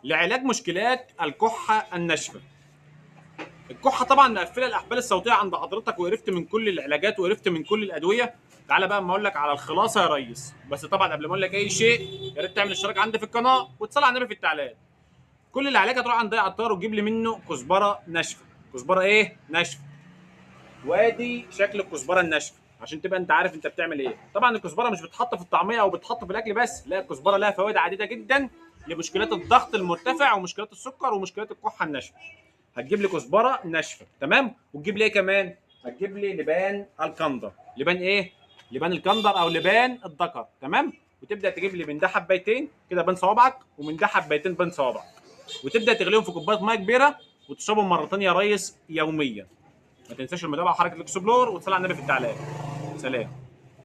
لعلاج مشكلات الكحه الناشفه. الكحه طبعا مقفله الاحبال الصوتيه عند حضرتك، وقرفت من كل العلاجات وقرفت من كل الادويه. تعالى بقى اما اقول لك على الخلاصه يا ريس. بس طبعا قبل ما اقول لك اي شيء، يا ريت تعمل اشتراك عندي في القناه وتصلي على النبي في التعليقات. كل اللي عليك هتروح عند اي عطار وتجيب لي منه كزبره ناشفه. كزبره ايه ناشفه. وادي شكل الكزبره الناشفه عشان تبقى انت عارف انت بتعمل ايه. طبعا الكزبره مش بتتحط في الطعميه او بتتحط في الاكل بس، لا، الكزبره لها فوائد عديده جدا لمشكلات الضغط المرتفع ومشكلات السكر ومشكلات الكحه الناشفه. هتجيب لي كزبره ناشفه، تمام، وتجيب لي ايه كمان؟ هتجيب لي لبان الكندر. لبان ايه؟ لبان الكندر او لبان الذكر، تمام. وتبدا تجيب لي من ده حبيتين كده بين صوابعك، ومن ده حبيتين بين صوابعك، وتبدا تغليهم في كوبايه ميه كبيره وتشربهم مرتين يا ريس يوميا. ما تنساش المتابعه وحركه الاكسبلور وتصلي على النبي في التعليقات. سلام.